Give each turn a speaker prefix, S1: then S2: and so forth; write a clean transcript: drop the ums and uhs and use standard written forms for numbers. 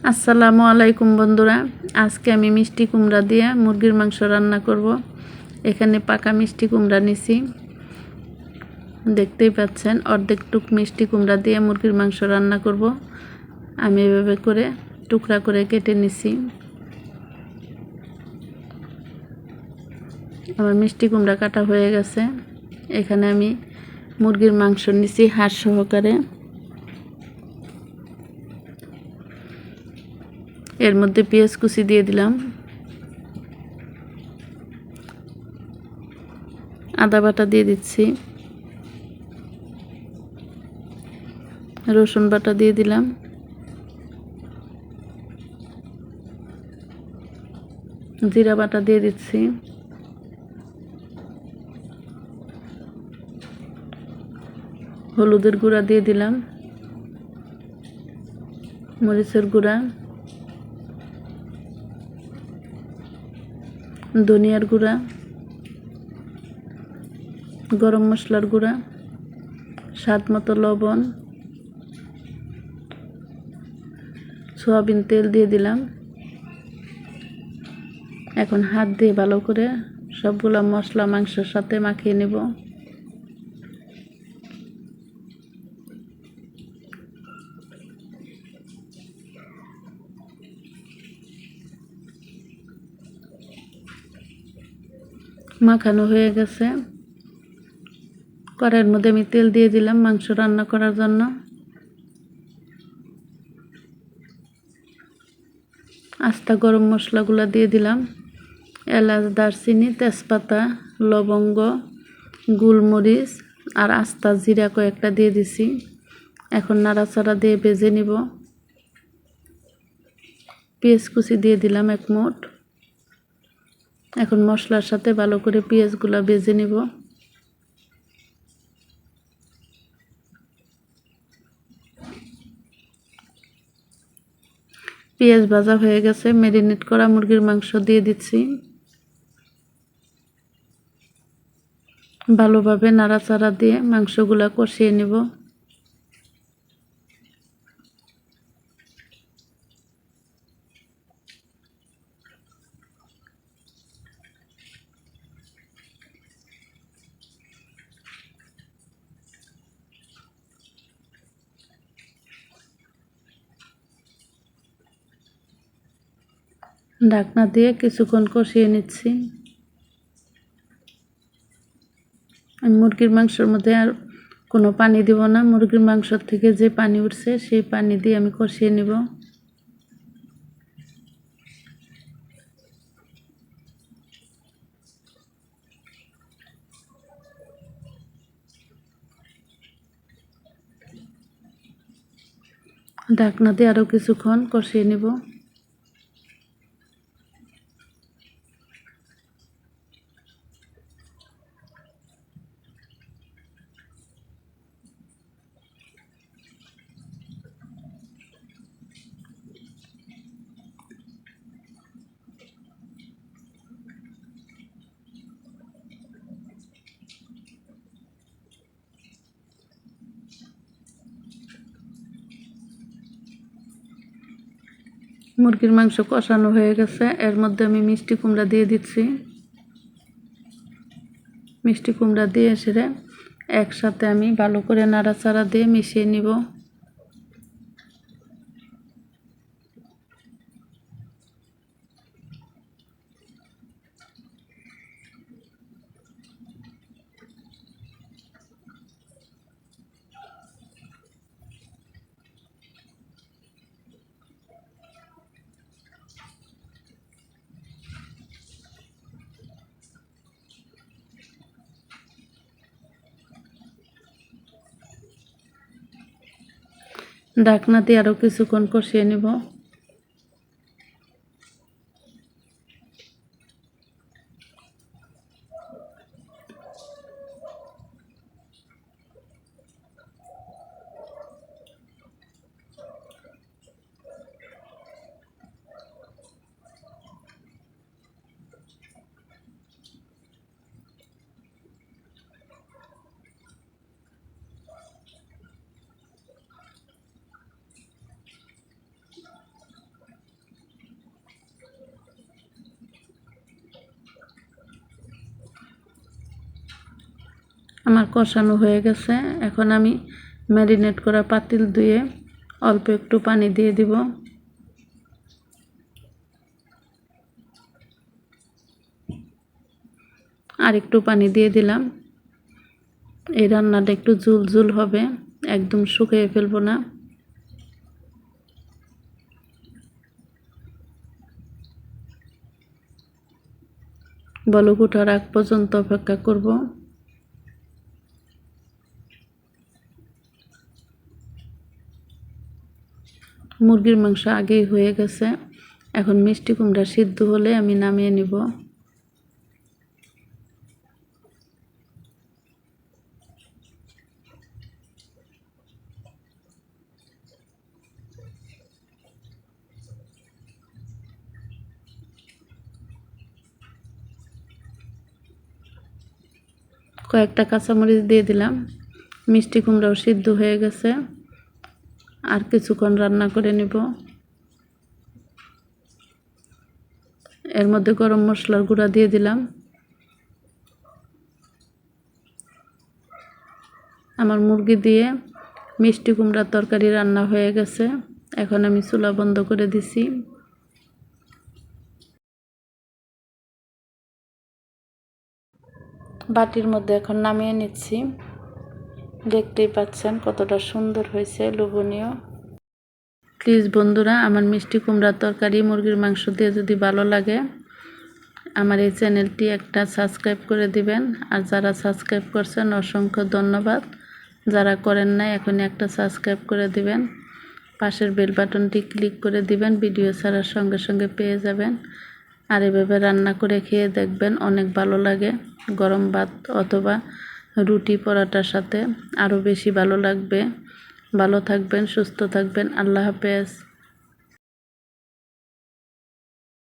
S1: আসসালামু আলাইকুম বন্ধুরা, আজকে আমি মিষ্টি কুমড়া দিয়ে মুরগির মাংস রান্না করব। এখানে পাকা মিষ্টি কুমড়া নিছি, দেখতেই পাচ্ছেন। অর্ধেক টুক মিষ্টি কুমড়া দিয়ে মুরগির মাংস রান্না করব। আমি এভাবে করে টুকরা করে কেটে নিছি। আমার মিষ্টি কুমড়া কাটা হয়ে গেছে। এখানে আমি মুরগির মাংস নিছি হাড় সহকারে। এর মধ্যে পেঁয়াজ কুচি দিয়ে দিলাম, আদা বাটা দিয়ে দিচ্ছি, রসুন বাটা দিয়ে দিলাম, জিরা বাটা দিয়ে দিচ্ছি, হলুদের গুঁড়া দিয়ে দিলাম, মরিচের গুঁড়া, ধনিয়ার গুঁড়া, গরম মশলার গুঁড়া, স্বাদ মতো লবণ, সয়াবিন তেল দিয়ে দিলাম। এখন হাত দিয়ে ভালো করে সবগুলা মশলা মাংসের সাথে মাখিয়ে নেব। মাখানো হয়ে গেছে। কড়াইয়ের মধ্যে আমি তেল দিয়ে দিলাম মাংস রান্না করার জন্য। আস্তা গরম মশলাগুলো দিয়ে দিলাম, এলাচ, দারচিনি, তেজপাতা, লবঙ্গ, গোলমরিচ আর আস্তা জিরা কয়েকটা দিয়ে দিছি। এখন নাড়াচাড়া দিয়ে ভেজে নিব। পেঁয়াজ কুচি দিয়ে দিলাম এক মুঠ। এখন মশলার সাথে ভালো করে পেঁয়াজগুলো ভেজে নিব। পেঁয়াজ ভাজা হয়ে গেছে। ম্যারিনেট করা মুরগির মাংস দিয়ে দিচ্ছি। ভালোভাবে নাড়াচাড়া দিয়ে মাংসগুলো কষিয়ে নেব। ঢাকনা দিয়ে কিছুক্ষণ কষিয়ে নিচ্ছি। আমি মুরগির মাংসের মধ্যে আর কোনো পানি দিব না। মুরগির মাংসর থেকে যে পানি উঠছে সেই পানি দিয়ে আমি কষিয়ে নেব। ঢাকনা দিয়ে আরও কিছুক্ষণ কষিয়ে নেব। মুরগির মাংস কষানো হয়ে গেছে। এর মধ্যে আমি মিষ্টি কুমড়া দিয়ে দিচ্ছি। মিষ্টি কুমড়া দিয়ে সেরে একসাথে আমি ভালো করে নাড়াচাড়া দিয়ে মিশিয়ে নিব। ঢাকনা দিয়ে আরও কিছুক্ষণ কষিয়ে নেব। আমার কষানো হয়ে গেছে। এখন আমি ম্যারিনেট করা পাতিল ধুয়ে অল্প একটু পানি দিয়ে দিব। আর একটু পানি দিয়ে দিলাম। এই রান্নাটা একটু ঝুল ঝুল হবে, একদম শুকিয়ে ফেলবো না। বলক ওঠার আগ পর্যন্ত অপেক্ষা করব। মুরগির মাংস আগেই হয়ে গেছে। এখন মিষ্টি কুমড়া সিদ্ধ হলে আমি নামিয়ে নিব। কয়েকটা কাঁচামরিচ দিয়ে দিলাম। মিষ্টি কুমড়াও সিদ্ধ হয়ে গেছে। আর কিছুক্ষণ রান্না করে নিব। এর মধ্যে গরম মশলার গুঁড়া দিয়ে দিলাম। আমার মুরগি দিয়ে মিষ্টি কুমড়ার তরকারি রান্না হয়ে গেছে। এখন আমি চুলা বন্ধ করে দিছি। বাটির মধ্যে এখন নামিয়ে নিচ্ছি। দেখতেই পাচ্ছেন কতটা সুন্দর হয়েছে, লোভনীয়। প্লিজ বন্ধুরা, আমার মিষ্টি কুমড়ার তরকারি মুরগির মাংস দিয়ে যদি ভালো লাগে, আমার এই চ্যানেলটি একটা সাবস্ক্রাইব করে দিবেন। আর যারা সাবস্ক্রাইব করছেন অসংখ্য ধন্যবাদ। যারা করেন নাই এখনই একটা সাবস্ক্রাইব করে দিবেন। পাশের বেল বাটনটি ক্লিক করে দিবেন, ভিডিও ছাড়ার সঙ্গে সঙ্গে পেয়ে যাবেন। আর এভাবে রান্না করে খেয়ে দেখবেন, অনেক ভালো লাগে। গরম ভাত অথবা রুটি পরোটার সাথে আরও বেশি ভালো লাগবে। ভালো থাকবেন, সুস্থ থাকবেন। আল্লাহ হাফেজ।